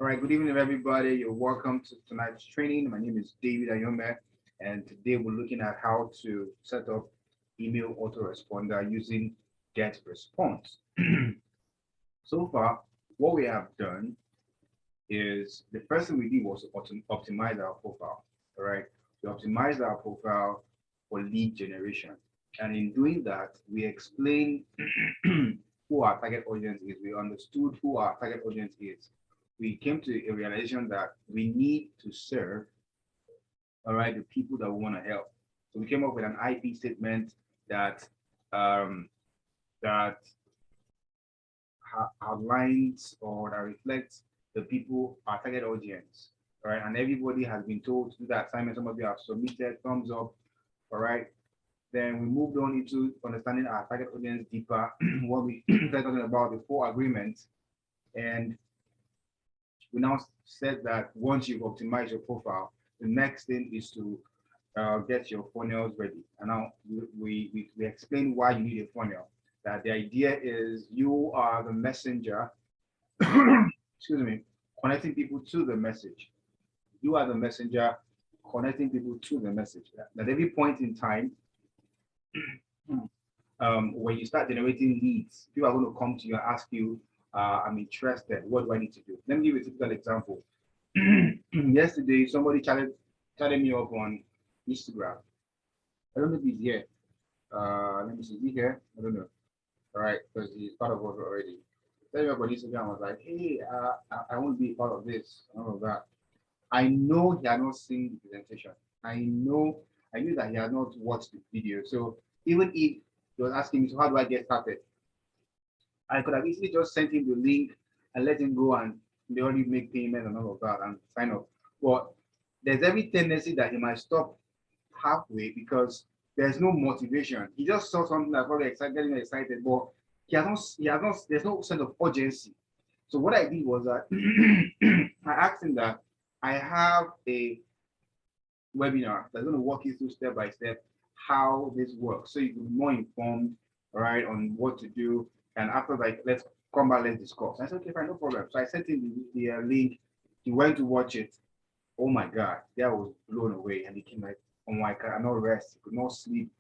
All right, good evening, everybody. You're welcome to tonight's training. My name is David Ayome, and today we're looking at how to set up email autoresponder using Getresponse. So far, what we have done is the first thing we did was to optimize our profile. All right, we optimized our profile for lead generation, and in doing that, we explained who our target audience is. We understood who our target audience is. We came to a realization that we need to serve, all right, the people that we want to help. So we came up with an IP statement that um, that outlines or that reflects the people, our target audience. All right, and everybody has been told to do that assignment. Some of you have submitted, thumbs up. All right. Then we moved on into understanding our target audience deeper. What we started talking about the four agreements, and we now said that once you've optimized your profile, the next thing is to get your funnels ready. And now we explain why you need a funnel. That the idea is you are the messenger, excuse me, connecting people to the message. You are the messenger connecting people to the message. At every point in time, when you start generating leads, people are going to come to you and ask you, I'm interested. What do I need to do? Let me give you a typical example. Yesterday, somebody chatted me up on Instagram. I don't know if he's here. Let me see. Is he here? I don't know. All right, because he's part of us already. Chatted me up on Instagram. I was like, hey, I want to be part of this, all of that. I know he had not seen the presentation. I knew that he had not watched the video. So even if he was asking me, so how do I get started? I could have easily just sent him the link and let him go and they already make payment and all of that and sign up. But there's every tendency that he might stop halfway because there's no motivation. He just saw something that probably excited, getting excited, but there's no sense of urgency. So what I did was that I asked him that I have a webinar that's going to walk you through step by step how this works so you can be more informed, all right, on what to do. And after, like, let's come back, let's discuss. I said, okay, fine, no problem. So I sent him the link. He went to watch it. Oh my God, that was blown away. And he came like, oh my God, I cannot rest, he could not sleep.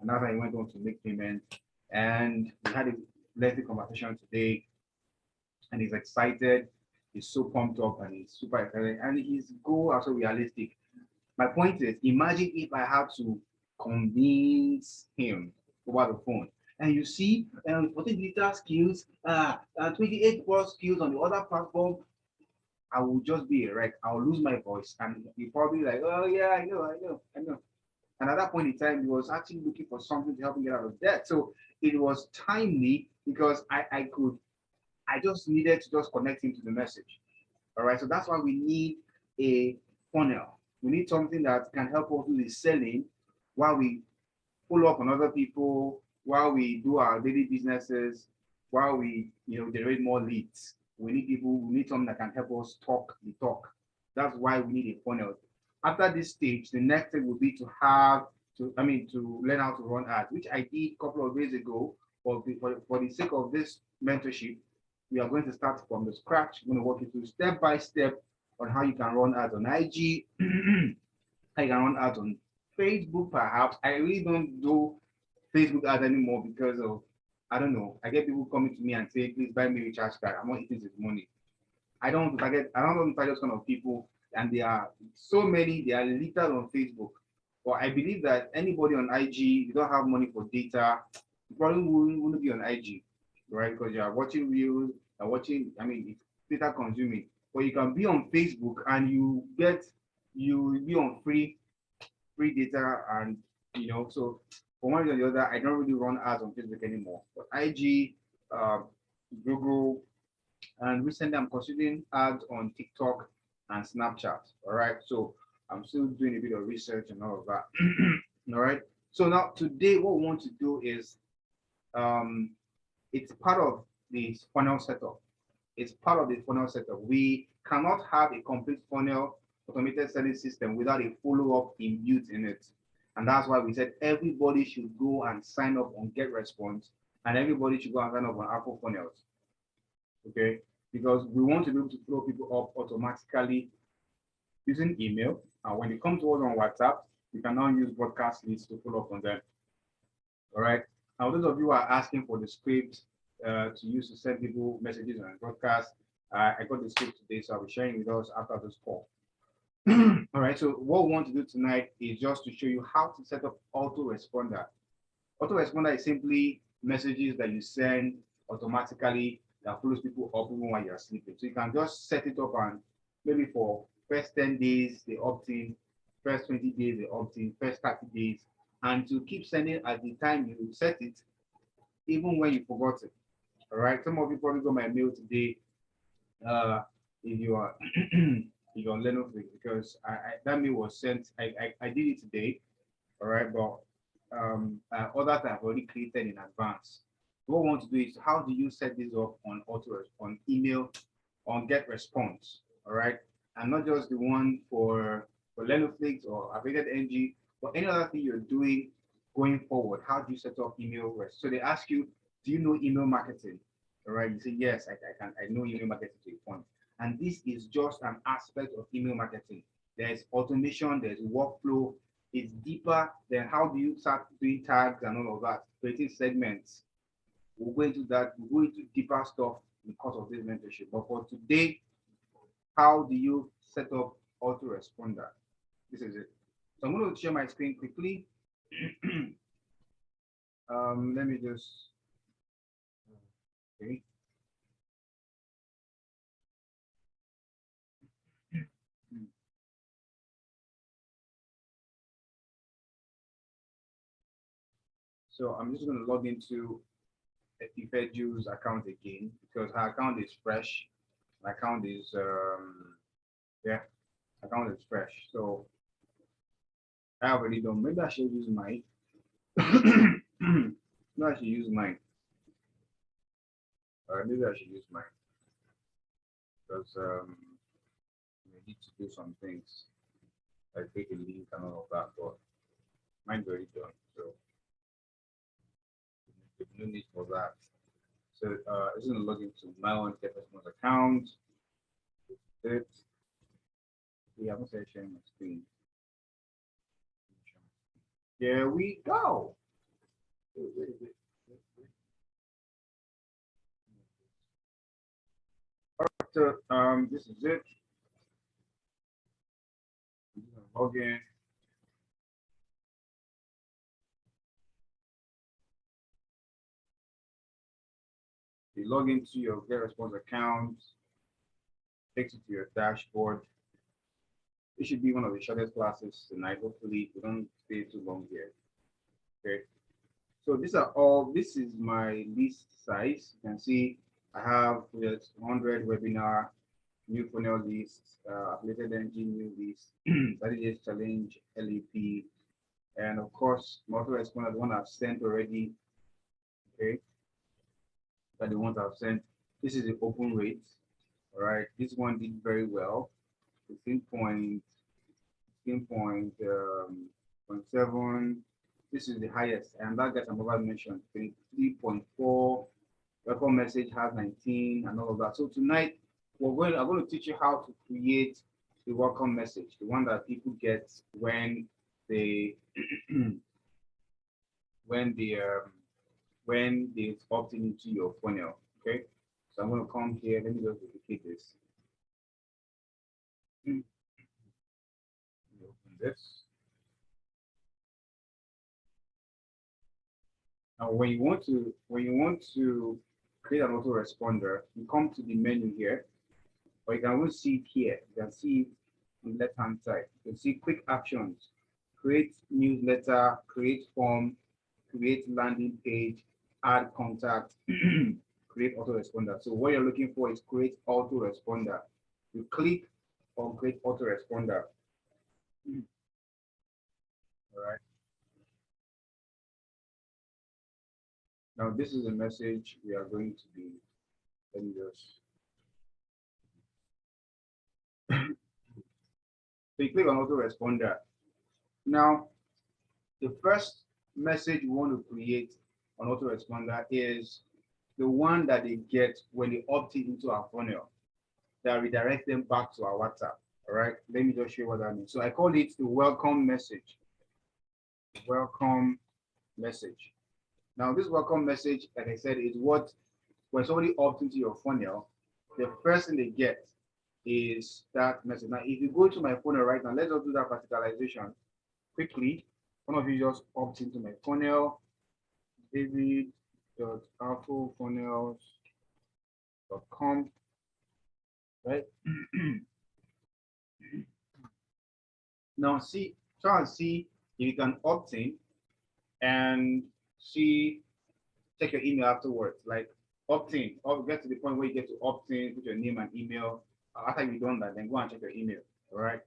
And after he went on to make payment. And we had a lengthy conversation today. And he's excited. He's so pumped up and he's super excited. And his goal also realistic. My point is, imagine if I had to convince him over the phone. And you see, 14 digital skills, 28 core skills on the other platform, I will just be a wreck. I'll lose my voice. And he probably like, oh yeah, I know. And at that point in time, he was actually looking for something to help him get out of debt. So it was timely because I just needed to just connect him to the message. All right. So that's why we need a funnel. We need something that can help us do the selling while we follow up on other people, while we do our daily businesses, while we generate more leads. We need something that can help us talk the talk. That's why we need a funnel. After this stage, the next thing will be to have to learn how to run ads, which I did a couple of days ago. For the sake of this mentorship, we are going to start from the scratch. I'm going to walk you through step by step on how you can run ads on IG, how you can run ads on Facebook, perhaps. I really don't do Facebook ads anymore because of, I don't know. I get people coming to me and say, please buy me a recharge card. I'm not eating this money. I don't want to target those kind of people. And there are so many, they are littered on Facebook. But I believe that anybody on IG, you don't have money for data, you probably wouldn't be on IG, right? Because you are watching reels, you're watching, it's data consuming. But you can be on Facebook and you be on free data and so for one reason or the other, I don't really run ads on Facebook anymore. But IG, uh, Google, and recently I'm considering ads on TikTok and Snapchat. All right. So I'm still doing a bit of research and all of that. All right. So now today, what we want to do is um, it's part of the funnel setup. It's part of the funnel setup. We cannot have a complete funnel automated selling system without a follow-up inbuilt in it. And that's why we said everybody should go and sign up on Getresponse and everybody should go and sign up on Apple Funnels. Okay. because we want to be able to follow people up automatically using email. And when they come to us on WhatsApp, we can now use broadcast lists to follow up on them. All right. Now, those of you who are asking for the script to use to send people messages on broadcast, I got the script today, so I'll be sharing with us after this call. All right. So what we want to do tonight is just to show you how to set up autoresponder. Autoresponder is simply messages that you send automatically that follows people up even while you're sleeping. So you can just set it up and maybe for first 10 days they opt in, first 20 days they opt in, first 30 days, and to keep sending at the time you set it, even when you forgot it. All right. Some of you probably got my mail today. If you are if you're on Lenovo, because that mail was sent. I did it today. All right, but others I've already created in advance. What we want to do is how do you set this up on on email, on Getresponse, all right, and not just the one for Lenoflix or Avated NG, but any other thing you're doing going forward. How do you set up email? So they ask you, do you know email marketing? All right, you say yes, I know email marketing to a point, and this is just an aspect of email marketing. There's automation, there's workflow. It's deeper than how do you start doing tags and all of that, creating segments. We'll go into that, we'll go into deeper stuff in the course of this mentorship. But for today, how do you set up autoresponder? This is it. So I'm going to share my screen quickly. Let me just, okay. So I'm just going to log into Ifeju's account again because her account is fresh. My account is, yeah, account is fresh. So I already done. Maybe I should use mine. No, I should use mine. Maybe I should use mine because we need to do some things like take a link and all of that. But mine's already done, so there's no need for that. So it's going to log into my own Getresponse account. It. We haven't started sharing my screen. There we go. All right, so this is it. I'm going to log in. You log into your Getresponse account, takes you to your dashboard. It should be one of the shortest classes tonight. Hopefully, we don't stay too long here. Okay. So these are all. This is my list size. You can see I have 100 webinar, new funnel lists, affiliated engine new list, 30 days challenge, LEP, and of course, autoresponder, the one I've sent already. Okay. That the ones I've sent. This is the open rate. All right. This one did very well. 16.7. This is the highest, and that gets above mentioned 23.4. Welcome message has 19 and all of that. So tonight I'm going to teach you how to create the welcome message, the one that people get when they when they opt into your funnel. Okay, so I'm going to come here. Let me just duplicate this. Open this. Now, when you want to create an autoresponder, you come to the menu here, or you can also see it here. You can see it on the left-hand side. You can see quick actions: create newsletter, create form, create landing page, add contact, create autoresponder. So what you're looking for is create autoresponder. You click on create autoresponder. All right. Now this is a message we are going to be. Let me just. So you click on autoresponder. Now, the first message we want to create on autoresponder is the one that they get when they opt in into our funnel that redirects them back to our WhatsApp. All right, let me just show you what that means. So I call it the welcome message. Welcome message. Now, this welcome message, like I said, is what when somebody opts into your funnel, the first thing they get is that message. Now, if you go to my funnel right now, let's just do that verticalization quickly. One of you just opt into my funnel, david.alphafunnels.com, right? Now, try and see if you can opt in and check your email afterwards. Like opt in, or get to the point where you get to opt in, put your name and email. After you've done that, then go and check your email. All right.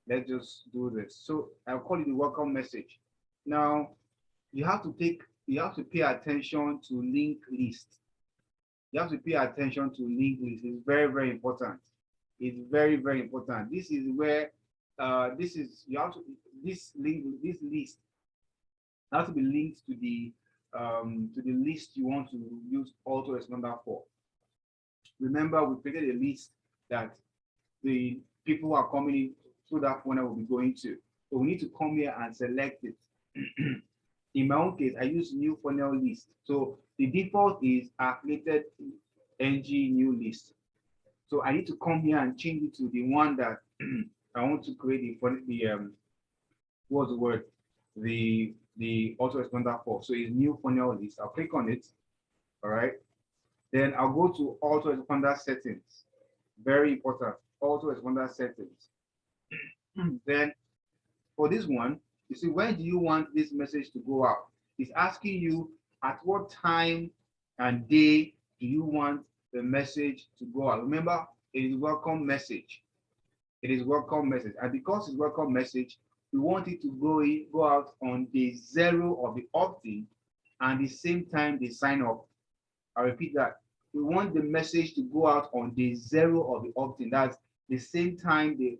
Let's just do this. So I'll call it the welcome message. Now you have to pay attention to link list. You have to pay attention to link list. It's very, very important. It's very, very important. This is where this list has to be linked to the list you want to use autoresponder for. Remember, we created a list that the people who are coming in through that funnel will be going to. So we need to come here and select it. In my own case, I use new funnel list. So the default is affiliated ng new list. So I need to come here and change it to the one that I want to create what's the word? The autoresponder for. So it's new funnel list. I'll click on it. All right. Then I'll go to autoresponder settings. Very important. Autoresponder settings. Then for this one, you see, when do you want this message to go out? It's asking you at what time and day do you want the message to go out. Remember, it is welcome message. It is welcome message. And because it's welcome message, we want it to go out on day 0 of the opt-in and the same time they sign up. I repeat that. We want the message to go out on day 0 of the opt-in. That's the same time they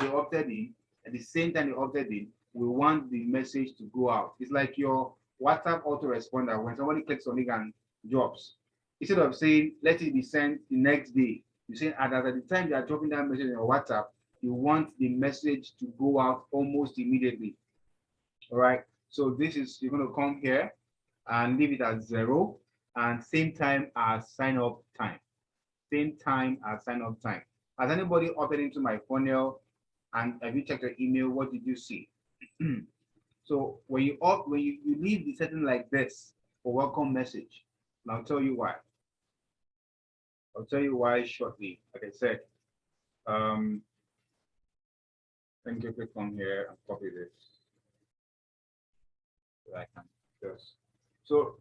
opted in, at the same time they opted in, we want the message to go out. It's like your WhatsApp autoresponder. When somebody clicks on it and drops, instead of saying let it be sent the next day, you say at the time you are dropping that message in your WhatsApp, you want the message to go out almost immediately. All right. So this is, you're going to come here and leave it at 0 and same time as sign up time. Same time as sign up time. Has anybody opted into my funnel and have you checked your email? What did you see? So when you leave the setting like this for welcome message, and I'll tell you why. I'll tell you why shortly. Like I said, let me click on here and copy this. So I can just. So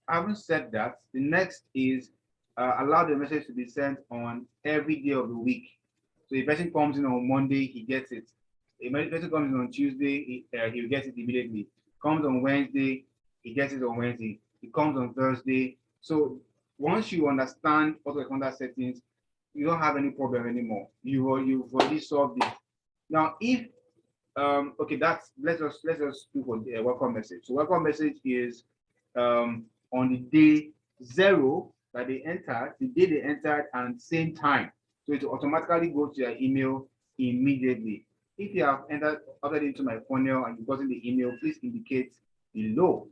having said that, the next is allow the message to be sent on every day of the week. So if a person comes in on Monday, he gets it. If a person comes in on Tuesday, he'll get it immediately. Comes on Wednesday, he gets it on Wednesday. It comes on Thursday. So once you understand autoresponder settings, you don't have any problem anymore. You've already solved it. Now, if okay, let's just do for the welcome message. So welcome message is on the day 0 that they entered, the day they entered, and same time. So it will automatically go to your email immediately. If you have opted into my funnel and you've gotten the email, please indicate below.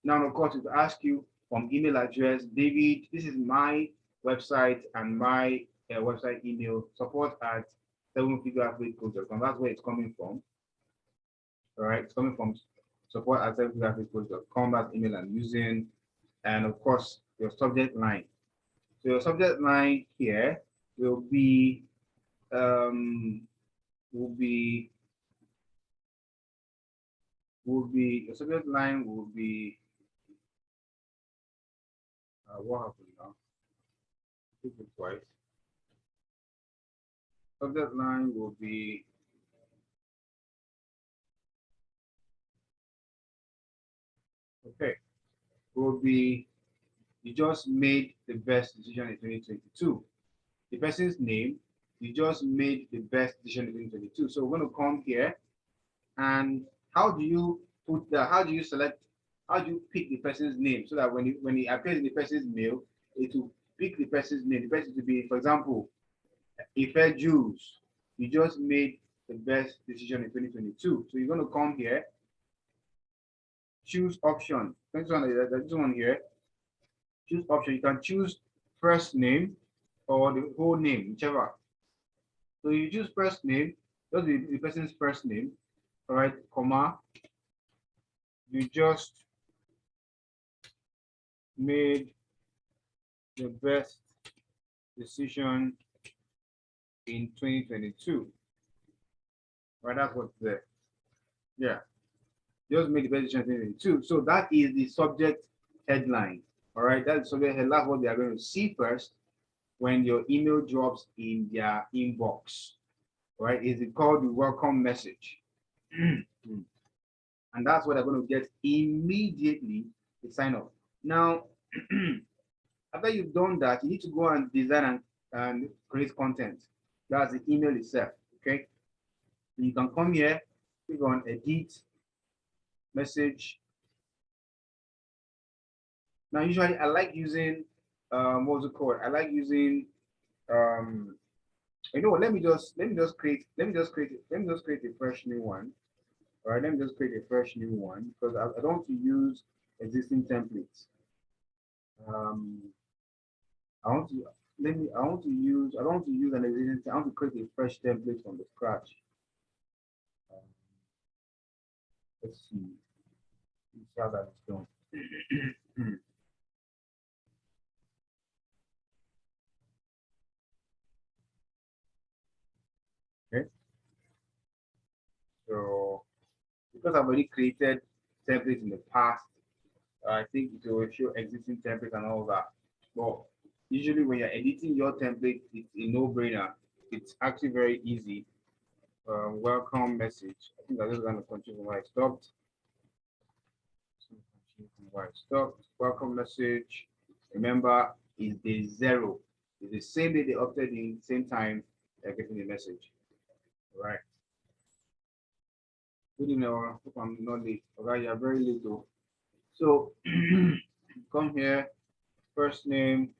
Now, of course, it will ask you from email address, David, this is my website and my website email, support@7figureathletecoach.com. That's where it's coming from. All right, it's coming from support@7figureathletecoach.com. That's email I'm using. And of course, your subject line. So your subject line here will be your subject line will be what happened now? Click it twice. Subject line will be okay. Will be you just made the best decision in 2022. The person's name, you just made the best decision in 2022. So we're going to come here and how do you put that? How do you select how do you pick the person's name so that when it appears in the person's mail, it will pick the person's name. The person to be, for example, Ife Jews. You just made the best decision in 2022. So you're going to come here, choose option. This one here, choose option. You can choose first name or the whole name, whichever. So you choose first name, just the person's first name, all right, comma. You just made the best decision in 2022. Right, that's what's there. Yeah, just made the best decision in 2022. So that is the subject headline. All right, that's the subject headline. That's what they are going to see first when your email drops in their inbox. All right, is it called the welcome message? And that's what they're going to get immediately to sign up. Now, after you've done that, you need to go and design and create content. That's the email itself. Okay. You can come here, click on edit message. Now, usually I like using what's it called? I like using you know what? Let me just create a fresh new one. All right, let me just create a fresh new one because I don't want to use existing templates. I want to I want to use I don't want to use an existing. I want to create a fresh template from the scratch. Let's see how that is done. Okay, so because I've already created templates in the past, I think it will show existing templates and all that. But usually when you're editing your template, it's a no-brainer. It's actually very easy. Welcome message. I think I'm just going to continue where I stopped. Welcome message. Remember, is day 0. It's the same day they opted in, same time they're getting the message. All right. Good evening, I hope I'm not late. All right, you're very late though. So come here, first name.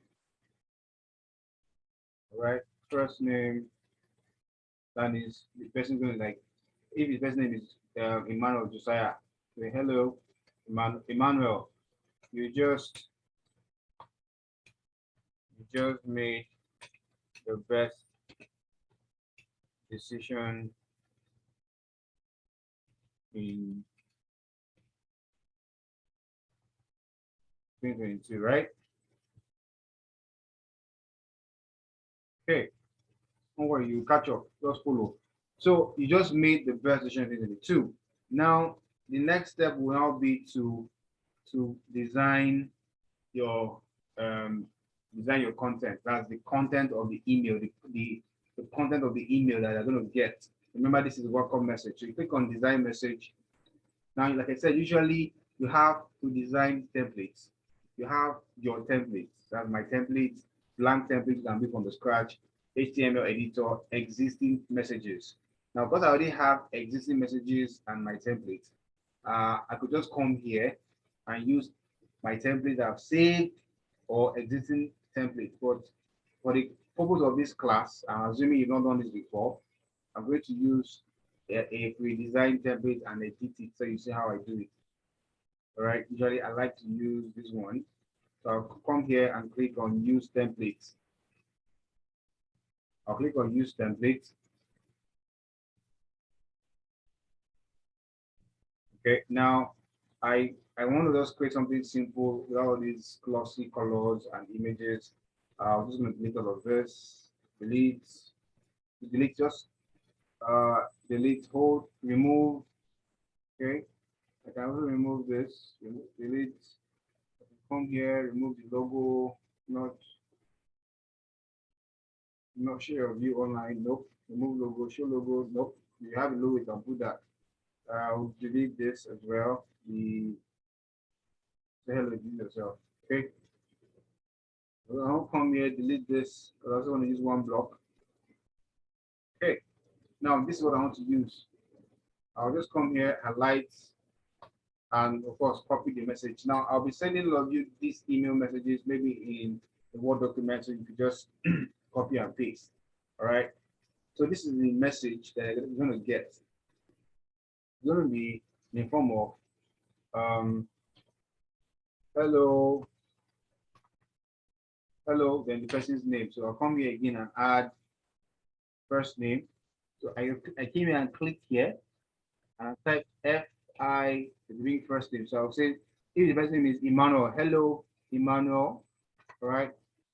All right, first name. That is the person going to like, if his first name is Emmanuel Josiah, say hello, Emmanuel. You just made the best decision in 2022, right? Okay, don't worry, you catch up, just follow. So you just made the best decision in 2022. Now, the next step will now be to design your content. That's the content of the email, the content of the email that you're going to get. Remember, this is a welcome message. So you click on design message. Now, like I said, usually you have to design templates. You have your templates. That's my templates, blank templates you can build from the scratch, HTML editor, existing messages. Now, because I already have existing messages and my templates, I could just come here and use my template that I've saved or existing template. But for the purpose of this class, I'm assuming you've not done this before, I'm going to use a pre-designed template and edit it so you see how I do it. All right, usually I like to use this one. So I'll come here and click on use templates. I'll click on use templates. Okay, now I want to just create something simple without all these glossy colors and images. I'm just going to delete all of this. Delete, just delete, hold, remove. Okay, I can also remove this. Delete. Come here, remove the logo. Not share your view online. Nope. Remove logo. Show logo. Nope. You have a logo. You can put that. I'll delete this as well. The hello yourself. Okay. I'll come here, delete this. I also want to use one block. Okay. Now this is what I want to use. I'll just come here, highlight and of course copy the message. Now I'll be sending all of you these email messages maybe in the Word document, so you can just copy and paste. All right. So this is the message that you're going to get. It's going to be in the form of hello, hello, then the person's name. So I'll come here again and add first name. So I came here and click here and type FI, the beginning first name. So I'll say if the first name is Emmanuel, hello, Emmanuel. All right.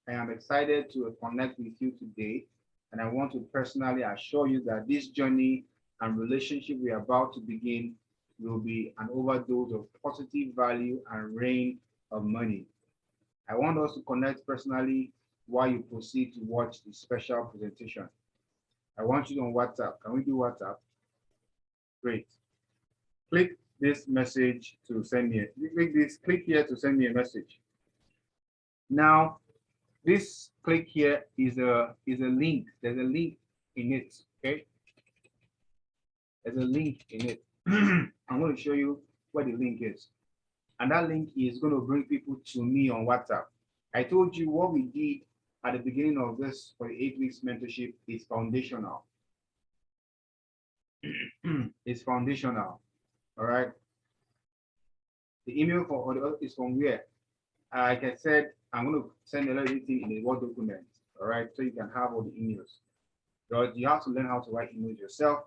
I am excited to connect with you today. And I want to personally assure you that this journey and relationship we are about to begin will be an overdose of positive value and rain of money. I want us to connect personally while you proceed to watch the special presentation. I want you on WhatsApp. Can we do WhatsApp? Great. Click this message to send me. Click here to send me a message. Now, this click here is a link. There's a link in it. Okay. There's a link in it. I'm going to show you where the link is. And that link is going to bring people to me on WhatsApp. I told you what we did at the beginning of this for the 8 weeks mentorship is foundational. It's foundational. All right. The email for is from where? Like I said, I'm going to send everything in a Word document. All right. So you can have all the emails. But you have to learn how to write emails yourself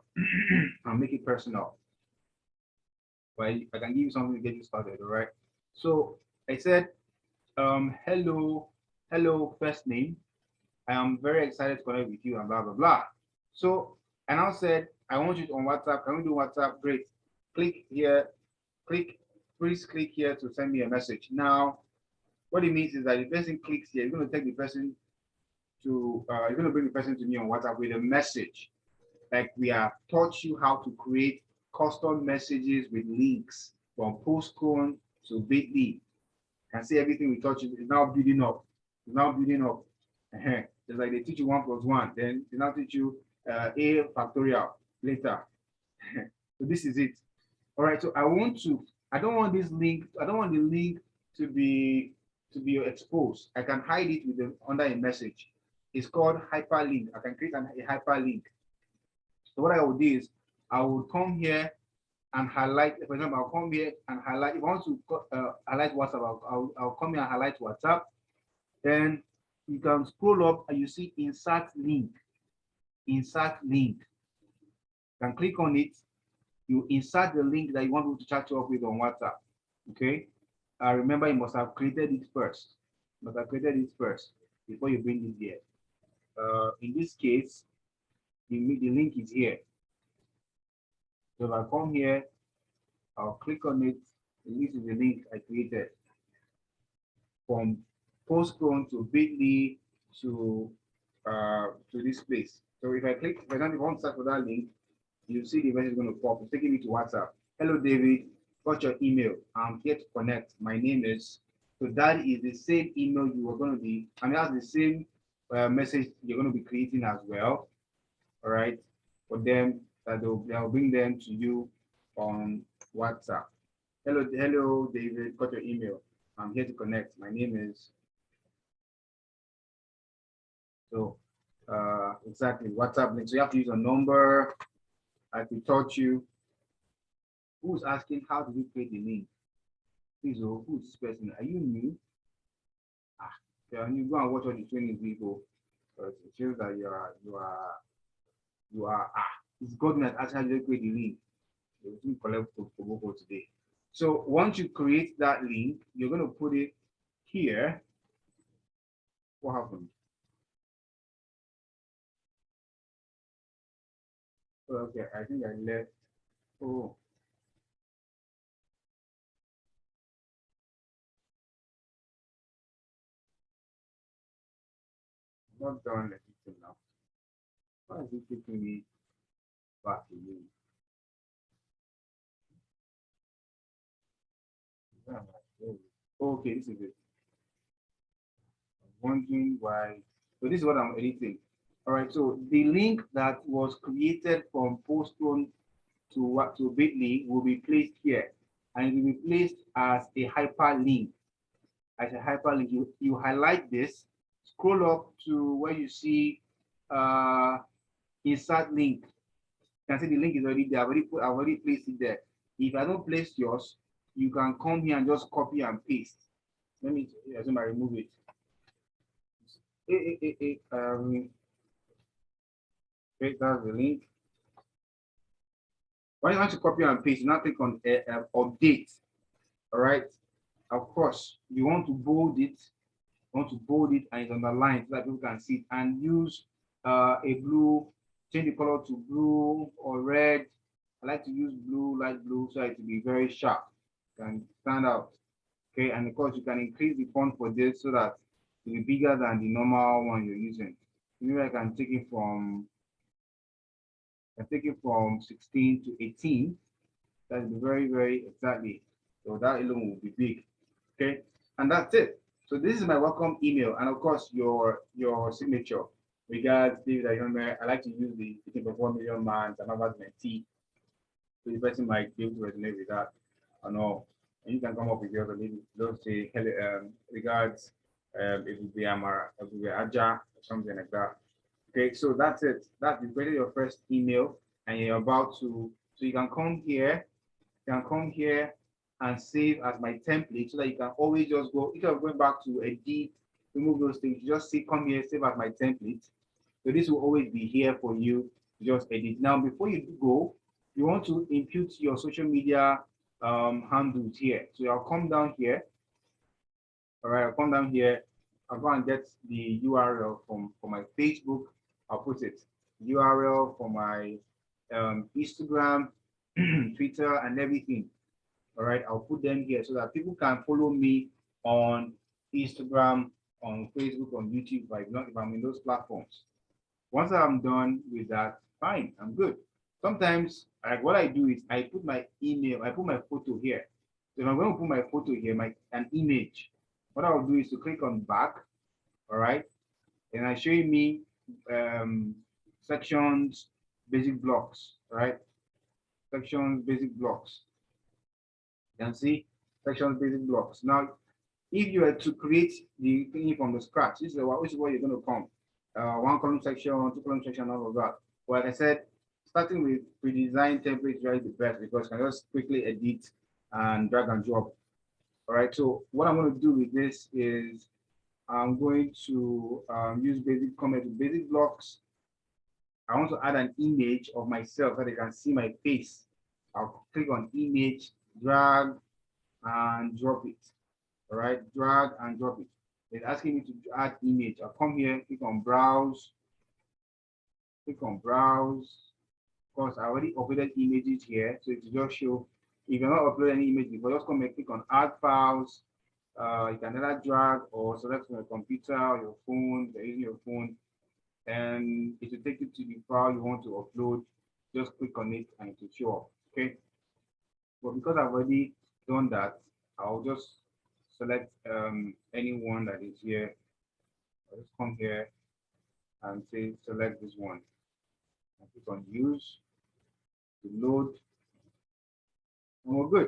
and make it personal. But I can give you something to get you started. All right. So I said, hello, first name. I am very excited to connect with you and blah, blah, blah. So, and I said, I want you on WhatsApp. Can we do WhatsApp? Great. Click here, please click here to send me a message. Now, what it means is that the person clicks here, you're going to take the person to, you're going to bring the person to me on WhatsApp with a message. Like we have taught you how to create custom messages with links from Postcone to Bitly. Can see everything we taught you is now building up. It's now building up. It's like they teach you 1 + 1, then they now teach you a factorial later. So this is it. All right. So I don't want this link. I don't want the link to be exposed. I can hide it with under a message. It's called hyperlink. I can create a hyperlink. So what I will do is I will come here and highlight. For example, I'll come here and highlight. If I want to highlight WhatsApp, I'll come here and highlight WhatsApp. Then you can scroll up and you see insert link. Insert link. You can click on it. You insert the link that you want to chat you up with on WhatsApp. Okay. Remember, you must have created it first. You must have created it first before you bring it here. In this case, the link is here. So if I come here, I'll click on it. And this is the link I created from Postcone to Bitly to this place. So if I click, for example, if I want to search for that link, you see the message is going to pop. It's taking me to WhatsApp. Hello, David. Got your email. I'm here to connect. My name is. So that is the same email you are going to be. I mean, that's the same message you're going to be creating as well. All right. For them, they'll bring them to you on WhatsApp. Hello, David. Got your email. I'm here to connect. My name is. So exactly WhatsApp link. So you have to use a number. Like we taught you. Who's asking how do we create the link? Please, who's this person? Are you new? Yeah, and you go and watch all the training people. It shows that you are it's government actually create the link. We'll collect for today. So once you create that link, you're going to put it here. What happened? Okay, I think I left. Oh. Not done anything now. Why is it taking me back again? Okay, this is it. I'm wondering why. So this is what I'm editing. All right, so the link that was created from Postcone to Bitly will be placed here. and it will be placed as a hyperlink. As a hyperlink, you highlight this, scroll up to where you see insert link. You can see the link is already there. I've already placed it there. If I don't place yours, you can come here and just copy and paste. Let me assume I remove it. Okay, that's the link. When you want to copy and paste, you now click on update. All right. Of course, you want to bold it. You want to bold it and it's underlined so that people can see it, and use a blue. Change the color to blue or red. I like to use blue, light blue, so it will be very sharp. Can stand out. Okay, and of course you can increase the font for this so that it will be bigger than the normal one you're using. Maybe I can take it from 16 to 18. That will be very, very exactly. So that alone will be big. Okay, and that's it. So this is my welcome email, and of course your signature. Regards, David. I remember I like to use the 15.4 million man and about mentee. So the person might be able to resonate with that and all. And you can come up with your maybe don't say hello, regards, it will be Amara, it will be Aja or something like that. Okay, so that's it. That's created your first email and you're about to, so you can come here, and save as my template so that you can always just go, instead of going back to edit, remove those things, just say come here, save as my template. So this will always be here for you to just edit. Now, before you go, you want to impute your social media handles here. So I'll come down here. All right, I'll come down here. I'll go and get the URL for my Facebook. I'll put it. URL for my Instagram, Twitter, and everything. All right, I'll put them here so that people can follow me on Instagram, on Facebook, on YouTube, if I'm in those platforms. Once I'm done with that, fine, I'm good. Sometimes, like what I do is I put my email, I put my photo here. So if I'm going to put my photo here, an image, what I'll do is to click on back, all right, and I show me sections, basic blocks, right? Sections, basic blocks. You can see sections, basic blocks. Now, if you were to create the thing from the scratch, this is where you're going to come. One column section, two column section, all of that. But like I said, starting with pre-designed templates is really the best because you can just quickly edit and drag and drop. All right, so what I'm going to do with this is I'm going to use basic comment with basic blocks. I want to add an image of myself so they can see my face. I'll click on image, drag, and drop it. All right, drag and drop it. It's asking me to add image. I'll come here, click on browse. Click on browse. Of course, I already uploaded images here, so it will just show. If you're not uploading any image before, just come and click on add files. You can either drag or select from your computer or your phone, if you're using your phone, and it will take you to the file you want to upload. Just click on it and it will show up. Okay. But because I've already done that, I'll just select anyone that is here. I'll just come here and say select this one. I click on use to load, and we're good.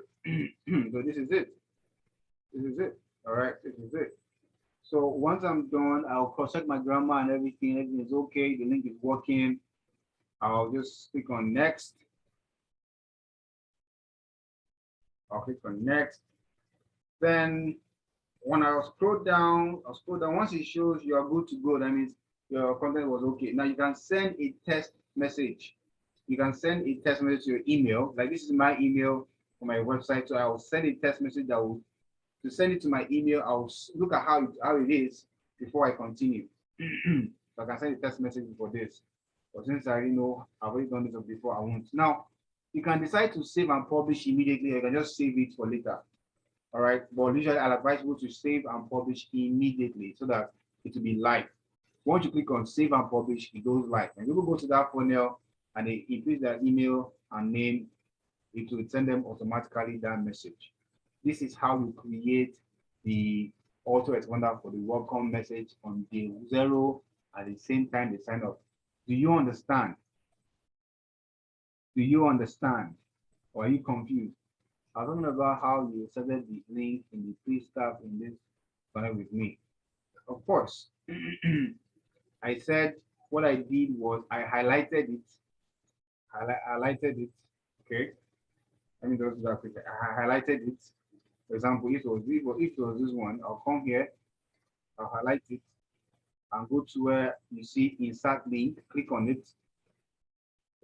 So this is it. This is it. All right, this is it. So once I'm done, I'll cross-check my grammar and everything. Everything is okay. The link is working. I'll just click on next. I'll click on next. Then when I'll scroll down, Once it shows you are good to go, that means your content was okay. Now you can send a text message. You can send a text message to your email. Like this is my email for my website. So I will send a text message that will, to send it to my email, I'll look at how it is before I continue. So I can send a text message for this. But since I already know I've already done this before, I won't. Now, you can decide to save and publish immediately. You can just save it for later. All right. But usually I'll advise you to save and publish immediately so that it will be live. Once you click on save and publish, it goes live. And you will go to that funnel and they increase their email and name, it will send them automatically that message. This is how you create the autoresponder for the welcome message on day 0 at the same time they sign up. Do you understand? Do you understand? Or are you confused? I was talking about how you inserted the link in the please tap in this connect with me. Of course, I said what I did was I highlighted it. Highlighted it. Okay. Let me just do that quickly. I highlighted it. For example, if it was this one, I'll come here, I'll highlight it, and go to where you see insert link. Click on it.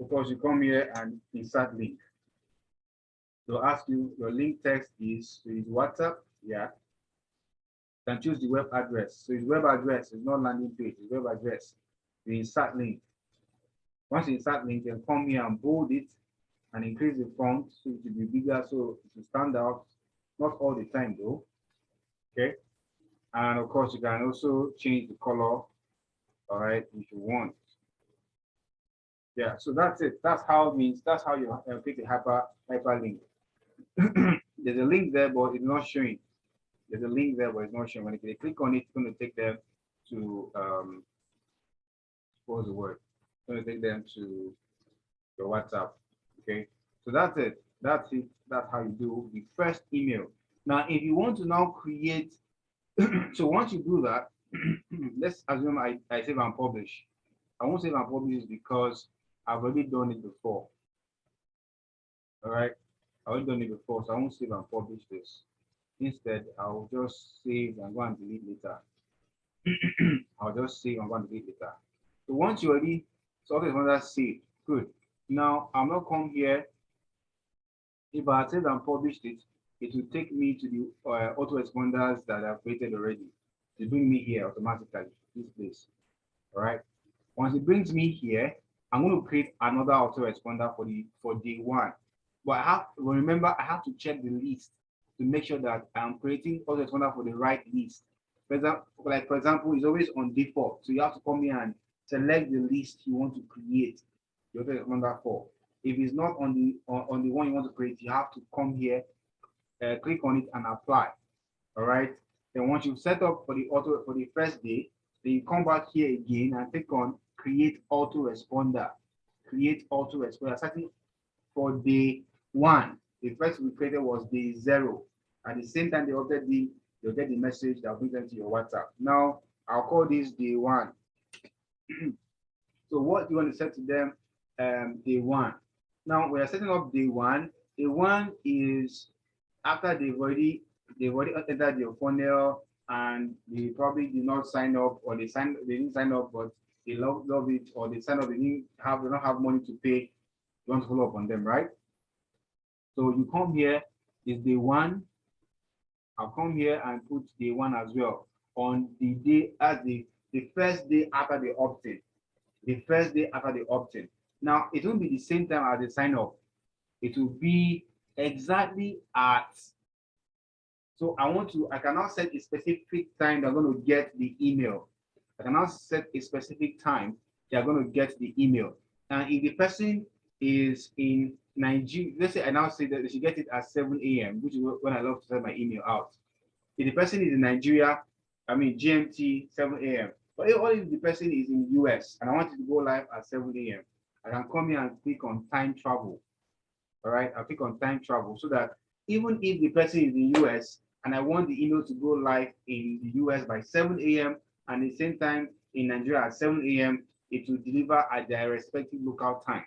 Of course, you come here and insert link. They'll ask you your link text is WhatsApp. Yeah. Then choose the web address. So it's web address. It's not landing page. It's web address. The insert link. Once you insert link, then come here and bold it and increase the font so it will be bigger so it will stand out. Not all the time though. Okay. And of course, you can also change the color. All right, if you want. Yeah. So that's it. That's how you create a hyperlink. There's a link there, but it's not showing. There's a link there, but it's not showing. When they click on it, it's going to take them to what was the word? It's going to take them to your WhatsApp. Okay, so that's it. That's it. That's how you do the first email. Now, if you want to now create, so once you do that, let's assume I save and publish. I won't save and publish because I've already done it before. All right, I've already done it before, so I won't save and publish this. Instead, I'll just save and go and delete later. I'll just save and go and delete later. So once you already, so Autoresponder saved, good. Now I'm not come here. If I saved and published it, it will take me to the autoresponders that I've created already. To bring me here automatically, this place. All right. Once it brings me here, I'm going to create another autoresponder for day one. But remember, I have to check the list to make sure that I'm creating autoresponder for the right list. For example, it's always on default. So you have to come here and select the list you want to create the autoresponder for. If it's not on the one you want to create, you have to come here, click on it and apply. All right. Then once you've set up for the first day, then you come back here again and click on create autoresponder. Create autoresponder. Starting for day one, the first we created was day 0. At the same time, they'll get the message that will bring them to your WhatsApp. Now I'll call this day 1. So what you want to set to them, day 1. Now we are setting up day 1. Day 1 is after they've already entered your funnel and they probably did not sign up, or they didn't sign up, but they love it, or they sign up, they don't have money to pay. You want to follow up on them, right? So you come here, is day 1. I'll come here and put day 1 as well on the day as the first day after the opt-in. The first day after the opt-in. Now it won't be the same time as the sign up. It will be exactly at. So I cannot set a specific time they're going to get the email. I cannot set a specific time they're going to get the email. And if the person is in Nigeria, let's say I now say that they should get it at 7 a.m., which is when I love to send my email out. If the person is in Nigeria, I mean GMT 7 a.m. But if the person is in the US and I want it to go live at 7 a.m., I can come here and click on time travel. All right, I'll click on time travel so that even if the person is in the US and I want the email to go live in the US by 7 a.m. and at the same time in Nigeria at 7 a.m., it will deliver at their respective local time.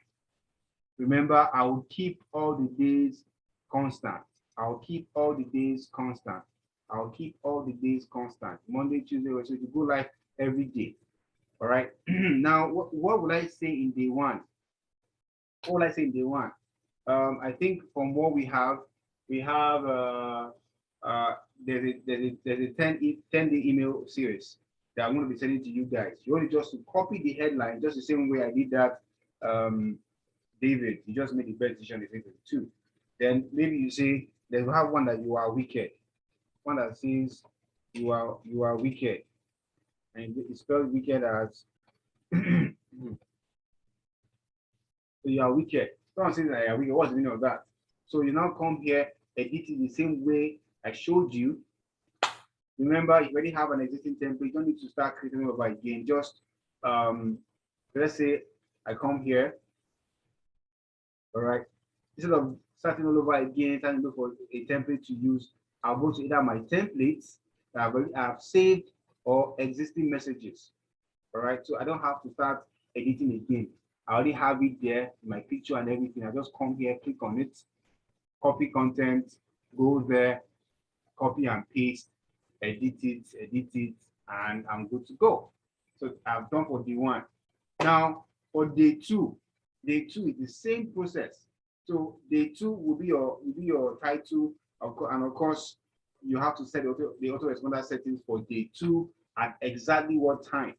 Remember, I will keep all the days constant. I'll keep all the days constant. I'll keep all the days constant. Monday, Tuesday, Wednesday, to go live every day. All right. Now, what would I say in day 1? What would I say in day 1? I think from what we have there's a 10-day email series that I'm going to be sending to you guys. You only just to copy the headline, just the same way I did that. David, you just made the best decision in 2022. Then maybe you say there's have one that you are wicked. One that says you are wicked, and it's spelled wicked as so you are wicked. Someone says that you are wicked. What's the meaning of that? So you now come here, edit it the same way I showed you. Remember, you already have an existing template. You don't need to start creating over again. Just let's say I come here. All right. Instead of starting all over again, trying to look for a template to use, I'll go to either my templates that I've saved or existing messages. All right, so I don't have to start editing again. I already have it there, my picture and everything. I just come here, click on it, copy content, go there, copy and paste, edit it, and I'm good to go. So I've done for day one. Now for day two is the same process. So day two will be your title, and of course you have to set the autoresponder settings for day two at exactly what time.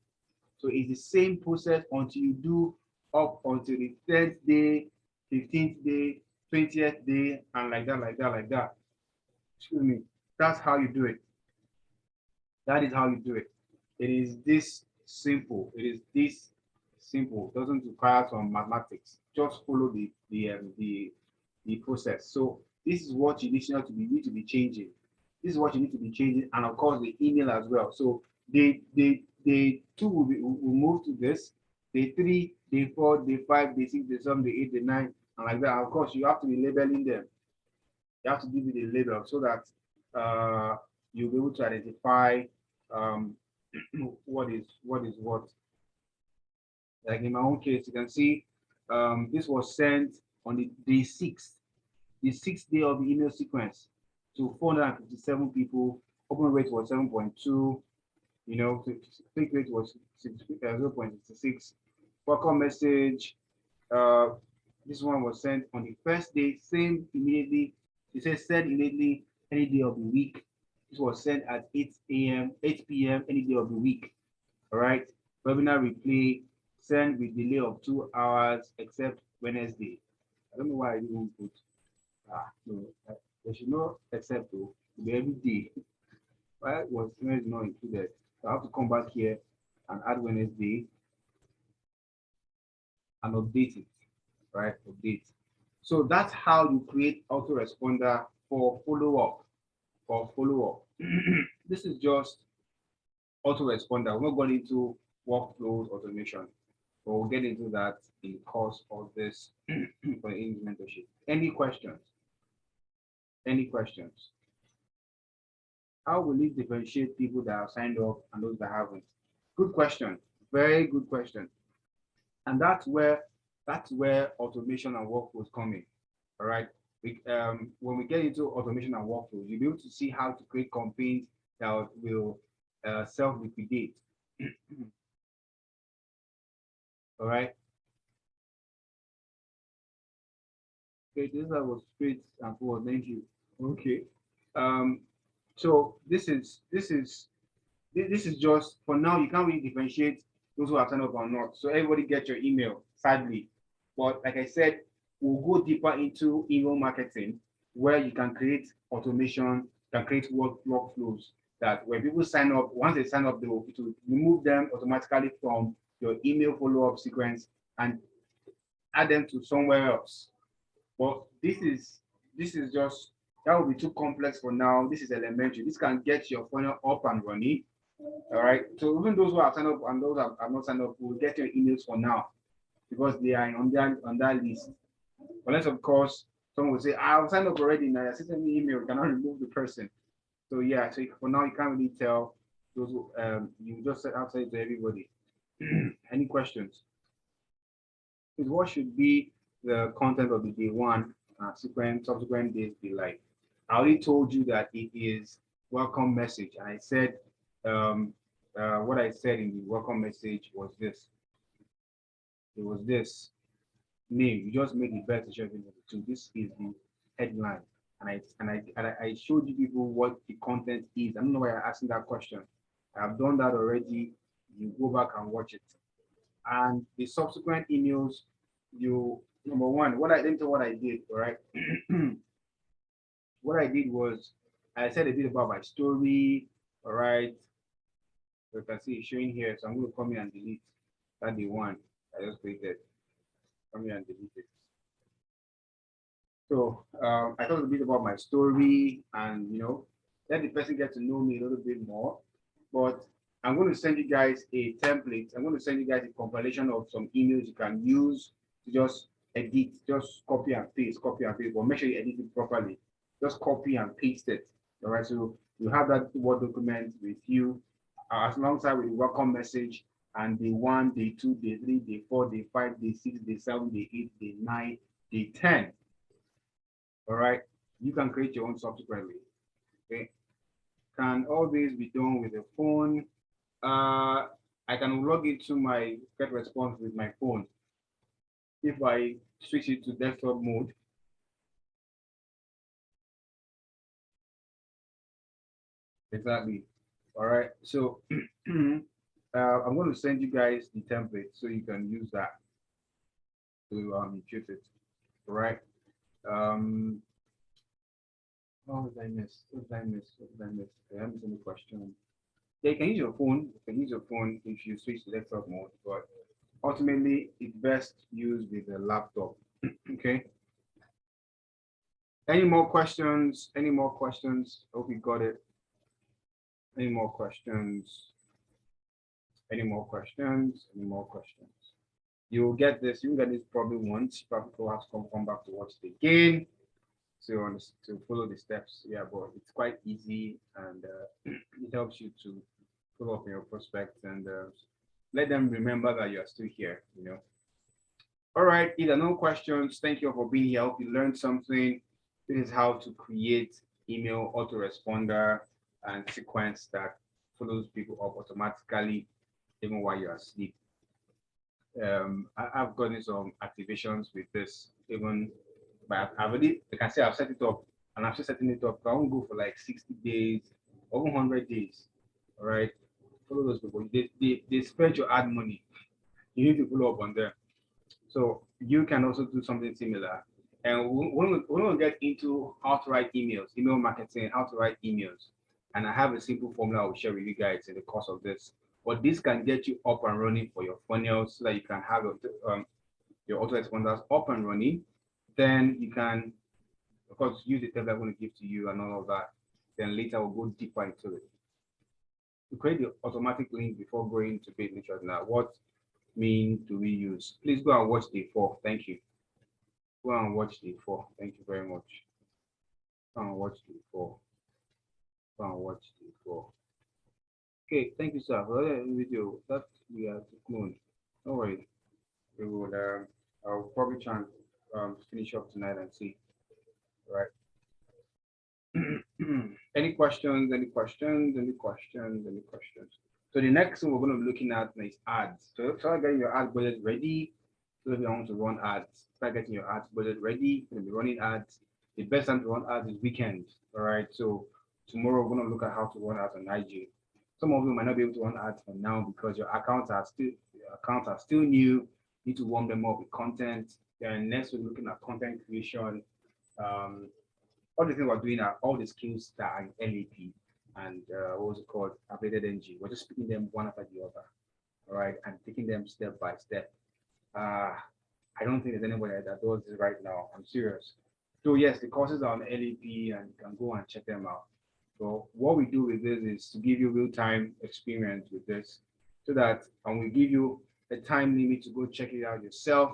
So it's the same process until you do up until the 10th day, 15th day, 20th day, and like that, like that, like that. Excuse me. That's how you do it. That is how you do it. It is this simple. It is this simple. It doesn't require some mathematics. Just follow the process. So this is what you need to be changing. This is what you need to be changing, and of course the email as well. So day two will move to this. Day three, day four, day five, day six, day seven, day eight, day nine, and like that. And of course, you have to be labeling them. You have to give it a label so that you'll be able to identify um, what is what. Like in my own case, you can see this was sent on the sixth day of the email sequence to 457 people. Open rate was 7.2. You know, click rate was 0.66. Welcome message. Uh, this one was sent on the first day, same immediately. It says send immediately any day of the week. This was sent at 8 a.m., 8 p.m. any day of the week. All right. Webinar replay send with delay of 2 hours except Wednesday. I don't know why I didn't put no. There should not except to be every day. Why was Wednesday not included? So I have to come back here and add Wednesday and update it. Right? Update. So that's how you create autoresponder for follow-up. This is just autoresponder. We're not going into workflows automation, but we'll get into that in the course of this for English mentorship. Any questions? Any questions? How will it differentiate people that have signed up and those that haven't? Good question. Very good question. And that's where automation and workflows come in. All right. When we get into automation and workflows, you'll be able to see how to create campaigns that will self-liquidate. All right. Okay, this was straight and forward. Thank you. Okay. So this is just for now. You can't really differentiate those who have signed up or not. So everybody get your email, sadly. But like I said, we'll go deeper into email marketing where you can create automation, can create workflows that when people sign up, once they sign up, it will remove them automatically from your email follow-up sequence and add them to somewhere else. But this is just that will be too complex for now. This is elementary. This can get your funnel up and running. All right. So even those who have signed up and those who have not signed up will get your emails for now because they are on that list. Unless of course someone will say, I've signed up already. Now you're sending me email, you cannot remove the person. So yeah, so for now you can't really tell those who you just have to say to everybody. Any questions? What should be the content of the day one subsequent days be like? I already told you that it is welcome message. And I said what I said in the welcome message was this. It was this name. You just make the best decision of the two. This is the headline. And I showed you people what the content is. I don't know why you're asking that question. I've done that already. You go back and watch it. And the subsequent emails, number one, what I didn't know what I did, all right? What I did was I said a bit about my story, all right? You can see it's showing here, so I'm going to come here and delete that the one I just created. Come here and delete it. So I thought a bit about my story and let the person get to know me a little bit more. But I'm going to send you guys a template. I'm going to send you guys a compilation of some emails you can use to just edit, just copy and paste, but make sure you edit it properly. Just copy and paste it. All right. So you have that Word document with you, as alongside with the welcome message and day 1, day 2, day 3, day 4, day 5, day 6, day 7, day 8, day 9, day 10. All right. You can create your own subsequently. Okay. Can all this be done with a phone? I can log into my Getresponse with my phone. If I switch it to desktop mode, exactly. All right. So I'm going to send you guys the template so you can use that to choose it. All right. What did I miss? What did I miss? What did I miss? I haven't any question. Yeah, you can use your phone. You can use your phone if you switch to desktop mode, but ultimately it's best used with a laptop. Okay. Any more questions? Any more questions? Hope you got it. Any more questions? Any more questions? Any more questions? You'll get this. You'll get this probably once. Probably will have to come back to watch it again to follow the steps. Yeah, but it's quite easy and it helps you to follow up your prospects and let them remember that you are still here. You know. All right. If there are no questions, thank you for being here. I hope you learned something. This is how to create email autoresponder and sequence that follows people up automatically even while you're asleep. I've gotten some activations with this, even but I've already, like I say, I've set it up and I'm still setting it up. I won't go for like 60 days or 100 days. All right. Follow those people. They spread your ad money. You need to follow up on them. So you can also do something similar. And when we get into how to write emails, email marketing, how to write emails, and I have a simple formula I will share with you guys in the course of this. But this can get you up and running for your funnels so that you can have your autoresponders up and running. Then you can, of course, use the template I'm going to give to you and all of that. Then later we'll go deeper into it. To create the automatic link before going to page right now, what mean do we use? Please go and watch day 4. Thank you. Go and watch day 4. Thank you very much. Go and watch day 4. Go and watch day 4. Okay, thank you, sir. For the video that we are to clone. No worries. We will I'll probably try and finish up tonight and see. All right. Any questions? Any questions? Any questions? Any questions? So the next thing we're going to be looking at is ads. So start getting your ad budget ready. So if you want to run ads, start getting your ads budget ready. You're going to be running ads. The best time to run ads is weekends. All right. So tomorrow we're going to look at how to run ads on IG. Some of you might not be able to run ads for now because your accounts are still new. You need to warm them up with content. Then next we're looking at content creation. All the things we're doing are all the skills that are in LAP and what was it called? Updated NG. We're just picking them one after the other. All right, and taking them step by step. I don't think there's anybody that does this right now. I'm serious. So yes, the courses are on LAP and you can go and check them out. So what we do with this is to give you real-time experience with this so that when we give you a time limit to go check it out yourself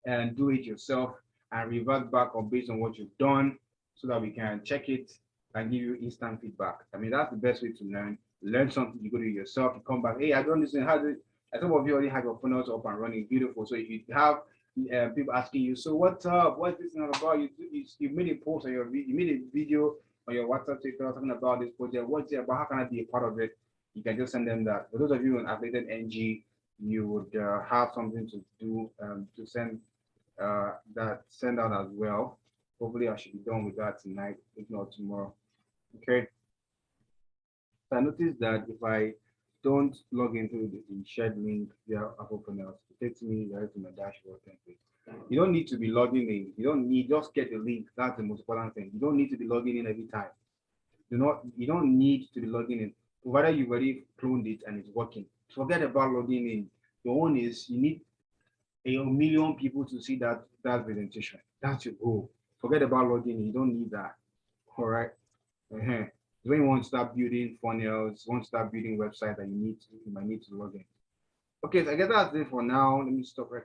and do it yourself and revert back on based on what you've done so that we can check it and give you instant feedback. I mean, that's the best way to learn. Learn something, you go to yourself, you come back, hey, I don't listen, how did, some of you already have your funnels up and running, beautiful. So if you have people asking you, so what's up, what's this not about? You made a post on you made a video on your WhatsApp TikTok talking about this project, what's it about, how can I be a part of it? You can just send them that. For those of you on Affiliated NG, you would have something to do to send send out as well. Hopefully I should be done with that tonight, if not tomorrow. Okay. So I noticed that if I don't log into the shared link via Apple Panels, it takes me directly to my dashboard template. You don't need to be logging in. You don't need, just get the link. That's the most important thing. You don't need to be logging in every time. You don't need to be logging in. Whether you've already cloned it and it's working, forget about logging in. Your own is you need a million people to see that presentation. That's your goal. Forget about logging in. You don't need that. All right. When you want to start building funnels, want to start building websites that you might need to log in. Okay, so I guess that's it for now. Let me stop recording.